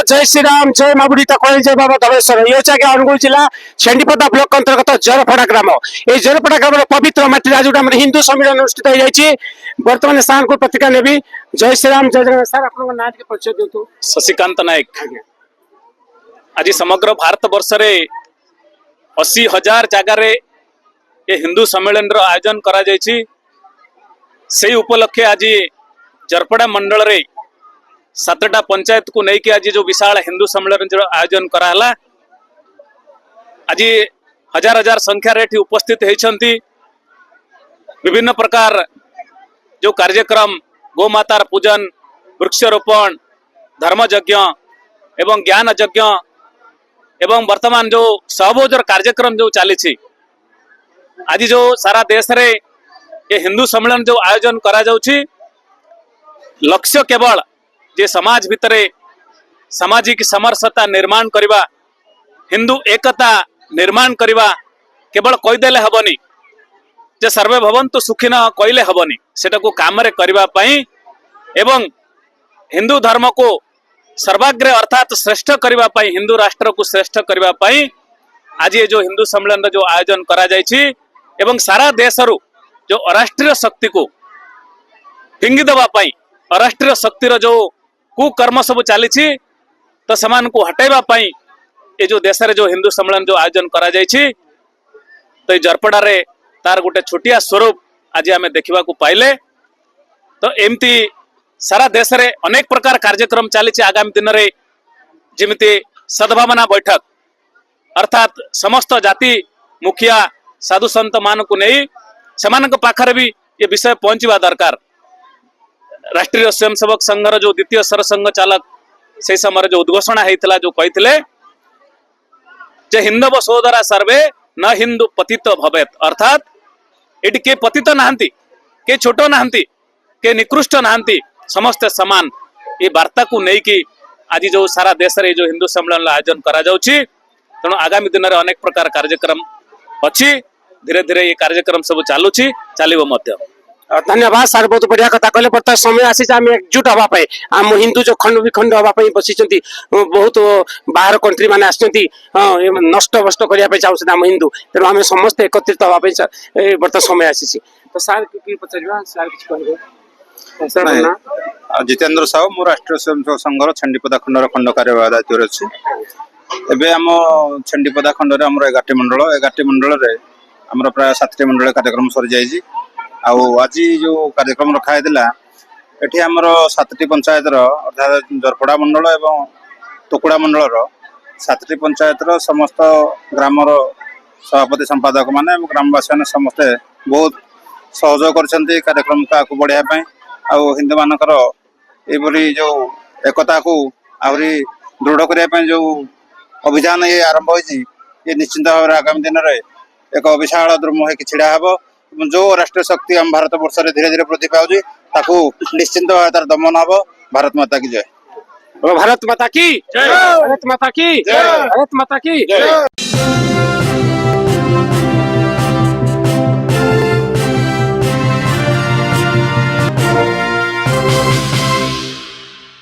जय श्री राम जय माँ बुढ़ी तकवाणी जय बाबा धवेश्वर ये कि अनुगुल जिला छेंडीपदा ब्लॉक अंतर्गत जरपड़ा ग्राम ये जरपड़ा ग्राम पवित्र माटी आज हिंदू सम्मेलन अनुष्ठित हो बर्तमान सार को प्रतिक्रिया नेबी जय श्री राम जय जगन्नाथ सर आप ना के परिचय दिंतु शशिकांत नायक आज समग्र भारत वर्ष रे 80,000 जगार ये हिंदू सम्मेलन रो आयोजन करा जायछि से उपलक्षे आज जरपड़ा मंडल रे 7टा पंचायत को लेकिन आज जो विशाल हिंदू सम्मेलन जो आयोजन कराला आज हजार हजार संख्या रे उपस्थित होती विभिन्न प्रकार जो कार्यक्रम गो मातार पूजन वृक्षारोपण धर्मयज्ञ एवं ज्ञान यज्ञ एवं वर्तमान जो सहभोजर कार्यक्रम जो चली आज जो सारा देश रे ये हिंदू सम्मेलन जो आयोजन करा जाउछि लक्ष्य केवल जे समाज भितरे सामाजिक समरसता निर्माण करवा हिंदू एकता निर्माण करवा केवल कहीदेले हबनी जे सर्वे भवन्तु सुखिन कहले हबनी सेटा को काम रे करवा पई एवं हिंदू धर्म को सर्वाग्रे अर्थात श्रेष्ठ करवा पई हिंदू राष्ट्र को श्रेष्ठ करवा पई आज ये जो हिंदू सम्मेलन जो आयोजन करा जायछि एवं सारा देशरु जो अराष्ट्रीय शक्ति को फिंगी देवा पई अराष्ट्रीय शक्तिर जो कुकर्म सब चली तो समान को हटाइबा पई ये जो देश रे जो हिंदू सम्मेलन जो आयोजन करा जायछि तो जरपड़ा रे तार गोटे छोटिया स्वरूप आज आमे देखिबा को पाइले तो एमती सारा देश रे अनेक प्रकार कार्यक्रम चली आगामी दिन रे जेमिति सद्भावना बैठक अर्थात समस्त जाति मुखिया साधु संत मान को नहीं सेमानक पाखरे भी ये विषय पहुंचवा दरकार राष्ट्रीय स्वयंसेवक संघर जो द्वितीय सरसंघ चालक से समय जो उद्घोषणा होता जो कही जे हिंदव सोदरा सर्वे न हिंदू पतित भवेत अर्थात ये के पतित नहांती के छोट नहांती के निकृष्ट नहांती समस्त समान ये वार्ता को नहीं कि आज जो सारा देश रे जो हिंदू सम्मेलन आयोजन करा जाउछि तेणु आगामी दिन में अनेक प्रकार कार्यक्रम अच्छी धीरे धीरे ये कार्यक्रम सब चलुछि चलिबो मध्य धन्यवाद सर बहुत बढ़िया कथा कहले बर्तमान समय आसी एकजुट हवाई आम हिंदू जो खंड विखंड हवाई बसी बहुत बाहर कंट्री मैंने आसती नष्ट बस्ट करने चाहते आम हिंदू तेणु आम समस्त एकत्रित हवाई बर्तमान समय आसी तो सर कि पचार सर कि जितेंद्र साहू मो राष्ट्रीय स्वयंसेवक संघर छेंडीपदा खंडर खंड कार्यवाह दायित्व अच्छी एवं आम छेंडीपदा खंडर आम 11टी मंडल 11टी मंडल आम प्राय 7टी मंडल कार्यक्रम सरी जाइए आज जो कार्यक्रम रखा ये आमर 7टी पंचायत अर्थात जरपड़ा मंडल एवं तोकुड़ा मंडल 7टी पंचायत समस्त ग्रामर सभापति संपादक माने ग्रामवासी मैंने समस्ते बहुत सहयोग कर कार्यक्रम को आगे बढ़ाई हिंदू मानकर ये जो एकता को आहरी दृढ़ करने जो अभियान ये आरंभ हो निश्चिंत भाव में आगामी दिन में एक विशाल द्रुम हो छिड़ा हे जो राष्ट्रीय शक्ति हम भारत वर्ष रे धीरे धीरे वृद्धि पाउछि ताकू निश्चिंत भाव तार दमन हबो। भारत माता की जय। भारत माता की जय। भारत माता की जय। भारत माता की जय।